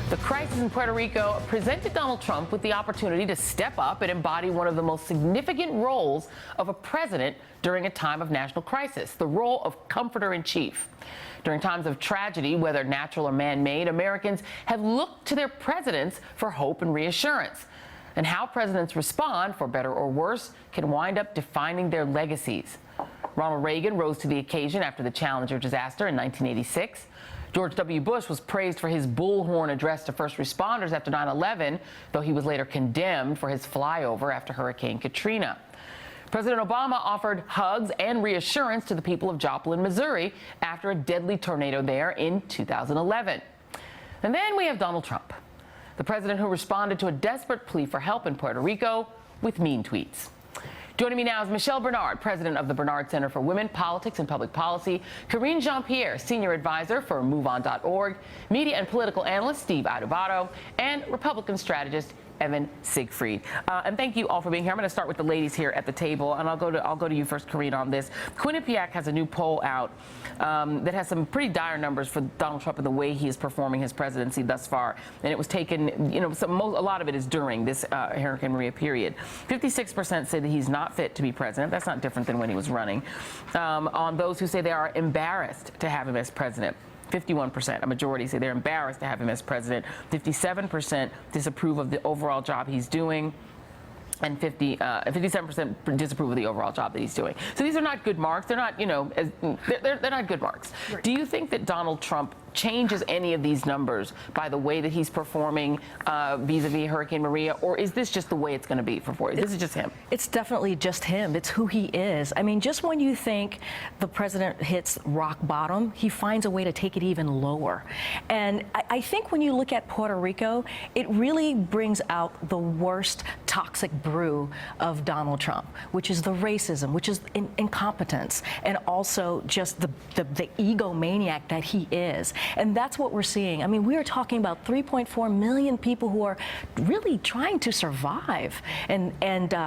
The crisis in Puerto Rico presented Donald Trump with the opportunity to step up and embody one of the most significant roles of a president during a time of national crisis, the role of comforter-in-chief. During times of tragedy, whether natural or man-made, Americans have looked to their presidents for hope and reassurance. And how presidents respond, for better or worse, can wind up defining their legacies. Ronald Reagan rose to the occasion after the Challenger disaster in 1986. George W. Bush was praised for his bullhorn address to first responders after 9/11, though he was later condemned for his flyover after Hurricane Katrina. President Obama offered hugs and reassurance to the people of Joplin, Missouri, after a deadly tornado there in 2011. And then we have Donald Trump, the president who responded to a desperate plea for help in Puerto Rico with mean tweets. Joining me now is Michelle Bernard, president of the Bernard Center for Women, Politics, and Public Policy, Karine Jean-Pierre, senior advisor for MoveOn.org, media and political analyst Steve Adubato, and Republican strategist Evan Siegfried. And thank you all for being here. I'm going to start with the ladies here at the table, and I'll go to you first, Karine, on this. Quinnipiac has a new poll out that has some pretty dire numbers for Donald Trump and the way he is performing his presidency thus far. And it was taken, you know, a lot of it is during this Hurricane Maria period. 56% say that he's not fit to be president. That's not different than when he was running. On those who say they are embarrassed to have him as president, 51%, a majority, say they're embarrassed to have him as president. 57% disapprove of the overall job he's doing, and 57% disapprove of the overall job that he's doing. So these are not good marks. They're not, you know, they're not good marks. Right. Do you think that Donald Trump changes any of these numbers by the way that he's performing vis-a-vis Hurricane Maria, or is this just the way it's going to be for 4 years? This is just him. It's definitely just him. It's who he is. I mean, just when you think the president hits rock bottom, he finds a way to take it even lower. And I think when you look at Puerto Rico, it really brings out the worst toxic brew of Donald Trump, which is the racism, which is incompetence, and also just the egomaniac that he is. And that's what we're seeing. I mean, we are talking about 3.4 million people who are really trying to survive and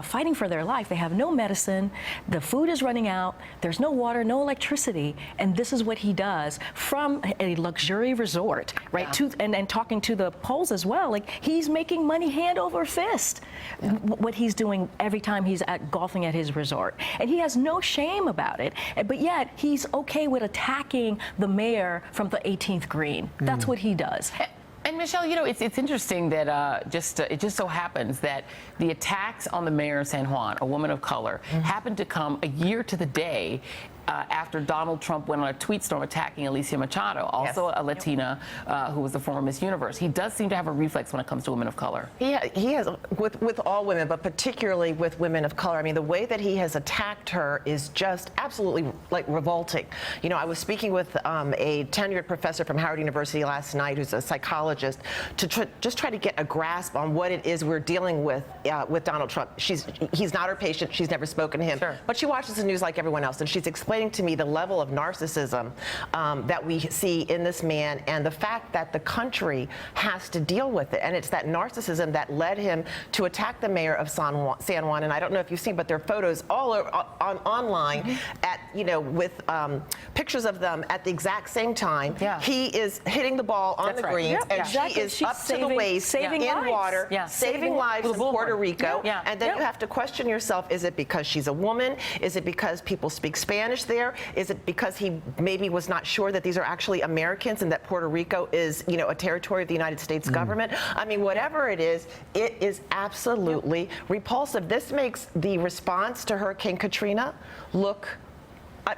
fighting for their life. They have no medicine. The food is running out. There's no water, no electricity. And this is what he does from a luxury resort, right? Yeah. And talking to the polls as well. Like, he's making money hand over fist. Yeah. What he's doing every time he's golfing at his resort. And he has no shame about it. But yet, he's okay with attacking the mayor from the 18th green. That's what he does. And Michelle, you know, it's interesting that it just so happens that the attacks on the mayor of San Juan, a woman of color, happened to come a year to the day after Donald Trump went on a tweet storm attacking Alicia Machado, also a Latina who was the former Miss Universe. He does seem to have a reflex when it comes to women of color. He has, with all women, but particularly with women of color. I mean, the way that he has attacked her is just absolutely, like, revolting. You know, I was speaking with a tenured professor from Howard University last night who's a psychologist to just try to get a grasp on what it is we're dealing with Donald Trump. He's not her patient. She's never spoken to him. Sure. But she watches the news like everyone else, and she's explaining to me the level of narcissism that we see in this man, and the fact that the country has to deal with it. And it's that narcissism that led him to attack the mayor of San Juan. And I don't know if you've seen, but there are photos all over, online at, you know, with pictures of them at the exact same time. Yeah. He is hitting the ball on the greens, and she is up to the waist in water, saving lives in Puerto Rico. Yeah. And then you have to question yourself, is it because she's a woman? Is it because people speak Spanish there? Is it because he maybe was not sure that these are actually Americans and that Puerto Rico is, you know, a territory of the United States government? I mean, whatever it is absolutely repulsive. This makes the response to Hurricane Katrina look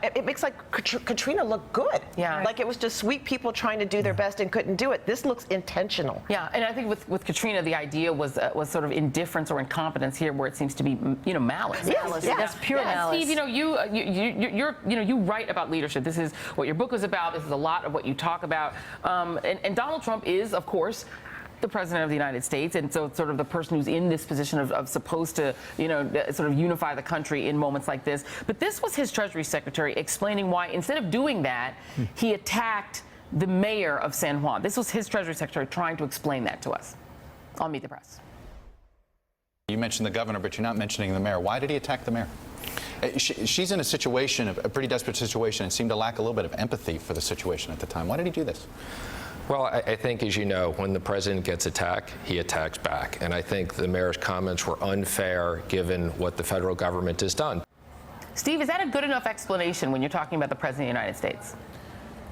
it makes like Katrina look good. Yeah. Like it was just sweet people trying to do their best and couldn't do it. This looks intentional. Yeah, and I think with Katrina, the idea was sort of indifference or incompetence here, where it seems to be, you know, malice. Malice. Yeah. That's pure malice. Steve, you know, you write about leadership. This is what your book is about. This is a lot of what you talk about. And Donald Trump is, of course, the president of the United States, and so it's sort of the person who's in this position of supposed to, you know, sort of unify the country in moments like this. But this was his Treasury Secretary explaining why, instead of doing that, he attacked the mayor of San Juan. This was his Treasury Secretary trying to explain that to us on Meet the Press. You mentioned the governor, but you're not mentioning the mayor. Why did he attack the mayor? She's in a situation, a pretty desperate situation, and seemed to lack a little bit of empathy for the situation at the time. Why did he do this? Well, I think, as you know, when the president gets attacked, he attacks back. And I think the mayor's comments were unfair given what the federal government has done. Steve, is that a good enough explanation when you're talking about the President of the United States?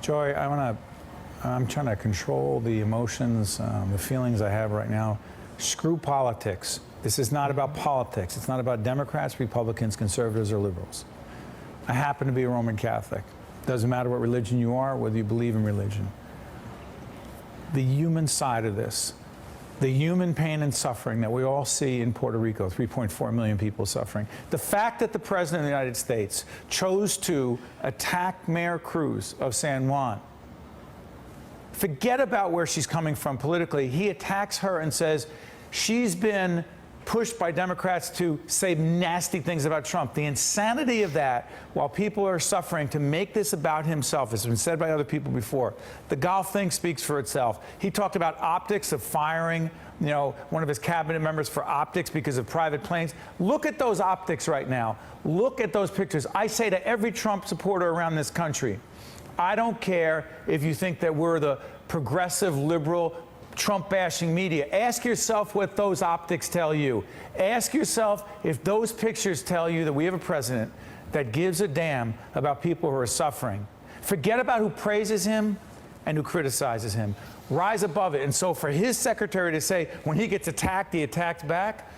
Joy, I'm trying to control the emotions, the feelings I have right now. Screw politics. This is not about politics. It's not about Democrats, Republicans, conservatives, or liberals. I happen to be a Roman Catholic. Doesn't matter what religion you are, whether you believe in religion. The human side of this, the human pain and suffering that we all see in Puerto Rico, 3.4 million people suffering. The fact that the President of the United States chose to attack Mayor Cruz of San Juan, forget about where she's coming from politically. He attacks her and says she's been pushed by Democrats to say nasty things about Trump. The insanity of that, while people are suffering, to make this about himself, has been said by other people before. The golf thing speaks for itself. He talked about optics of firing, one of his cabinet members for optics because of private planes. Look at those optics right now. Look at those pictures. I say to every Trump supporter around this country, I don't care if you think that we're the progressive, liberal, Trump-bashing media. Ask yourself what those optics tell you. Ask yourself if those pictures tell you that we have a president that gives a damn about people who are suffering. Forget about who praises him and who criticizes him. Rise above it. And so for his secretary to say when he gets attacked, he attacks back,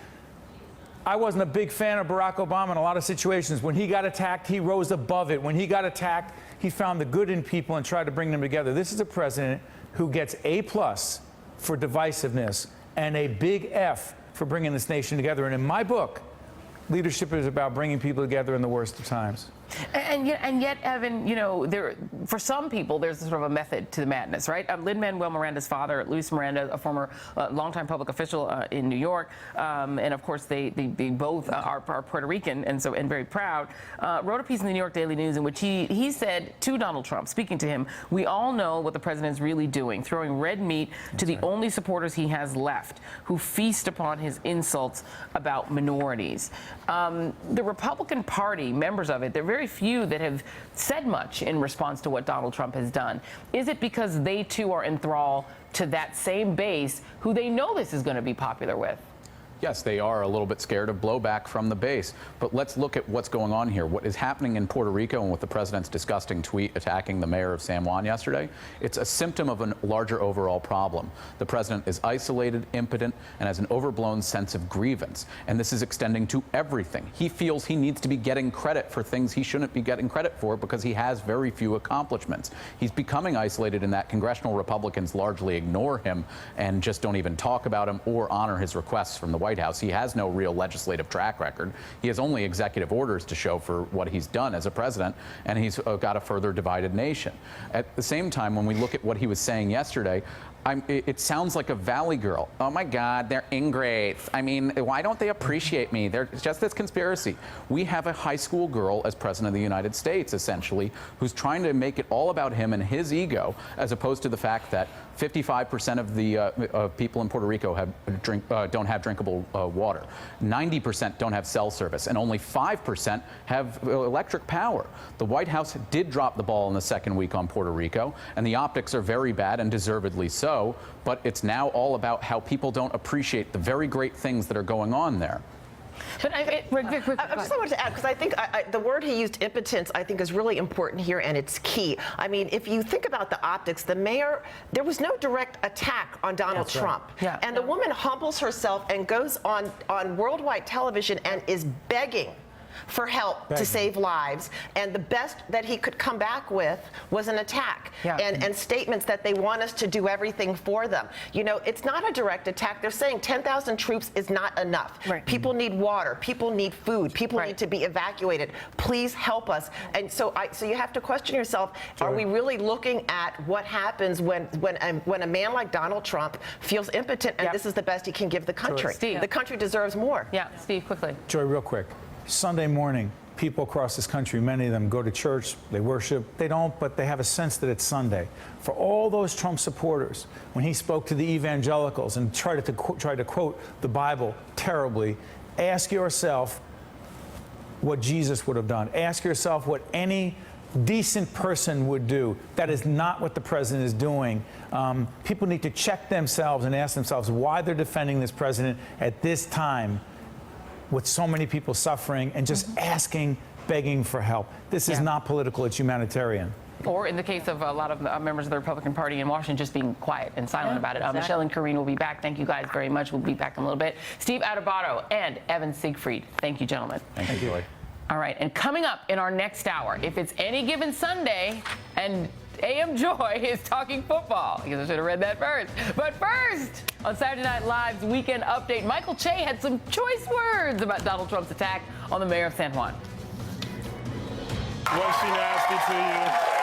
I wasn't a big fan of Barack Obama in a lot of situations. When he got attacked, he rose above it. When he got attacked, he found the good in people and tried to bring them together. This is a president who gets A+ for divisiveness and a big F for bringing this nation together. And in my book, leadership is about bringing people together in the worst of times. And yet, Evan, for some people, there's sort of a method to the madness, right? Lin-Manuel Miranda's father, Luis Miranda, a former longtime public official in New York, and of course they both are Puerto Rican and very proud, wrote a piece in the New York Daily News in which he said to Donald Trump, speaking to him, "We all know what the president is really doing, throwing red meat to the only supporters he has left, who feast upon his insults about minorities." The Republican Party, members of it, they're very few that have said much in response to what Donald Trump has done. Is it because they too are enthralled to that same base who they know this is going to be popular with? Yes, they are a little bit scared of blowback from the base. But let's look at what's going on here. What is happening in Puerto Rico and with the president's disgusting tweet attacking the mayor of San Juan yesterday, it's a symptom of a larger overall problem. The president is isolated, impotent, and has an overblown sense of grievance. And this is extending to everything. He feels he needs to be getting credit for things he shouldn't be getting credit for because he has very few accomplishments. He's becoming isolated in that congressional Republicans largely ignore him and just don't even talk about him or honor his requests from the White House. He has no real legislative track record. He has only executive orders to show for what he's done as a president, and he's got a further divided nation. At the same time, when we look at what he was saying yesterday, it sounds like a Valley Girl. Oh my God, they're ingrates. I mean, why don't they appreciate me? They're just this conspiracy. We have a high school girl as president of the United States, essentially, who's trying to make it all about him and his ego, as opposed to the fact that 55% of the people in Puerto Rico don't have drinkable water. 90% don't have cell service, and only 5% have electric power. The White House did drop the ball in the second week on Puerto Rico, and the optics are very bad and deservedly so. But it's now all about how people don't appreciate the very great things that are going on there. But I just wanted to add, because I think the word he used, impotence, I think is really important here, and it's key. I mean, if you think about the optics, the mayor, there was no direct attack on Donald Trump. Right. Yeah. And the woman humbles herself and goes on worldwide television and is begging for help to save lives, and the best that he could come back with was an attack and statements that they want us to do everything for them. It's not a direct attack. They're saying 10,000 troops is not enough. Right. People need water. People need food. People need to be evacuated. Please help us. And so you have to question yourself, are we really looking at what happens when a man like Donald Trump feels impotent and this is the best he can give the country? Steve. The country deserves more. Yeah, Steve, quickly. Joy, real quick. Sunday morning, people across this country, many of them go to church, they worship. They don't, but they have a sense that it's Sunday. For all those Trump supporters, when he spoke to the evangelicals and tried to quote the Bible terribly, ask yourself what Jesus would have done. Ask yourself what any decent person would do. That is not what the president is doing. People need to check themselves and ask themselves why they're defending this president at this time with so many people suffering and just asking, begging for help. This is not political, it's humanitarian. Or in the case of a lot of members of the Republican Party in Washington, just being quiet and silent about it. Exactly. Michelle and Karine will be back. Thank you guys very much. We'll be back in a little bit. Steve Adubato and Evan Siegfried. Thank you, gentlemen. Thank you, Joy. All right, and coming up in our next hour, if it's any given Sunday, and AM Joy is talking football. I guess I should have read that first. But first, on Saturday Night Live's Weekend Update, Michael Che had some choice words about Donald Trump's attack on the mayor of San Juan. Was she nasty to you?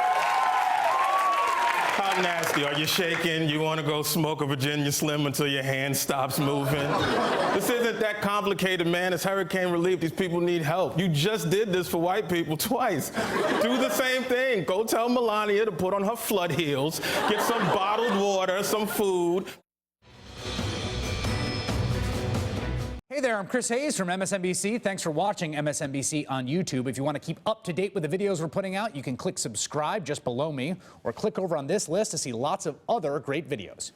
How nasty? Are you shaking? You want to go smoke a Virginia Slim until your hand stops moving? This isn't that complicated, man. It's hurricane relief. These people need help. You just did this for white people twice. Do the same thing. Go tell Melania to put on her flood heels, get some bottled water, some food. Hey there, I'm Chris Hayes from MSNBC. Thanks for watching MSNBC on YouTube. If you want to keep up to date with the videos we're putting out, you can click subscribe just below me or click over on this list to see lots of other great videos.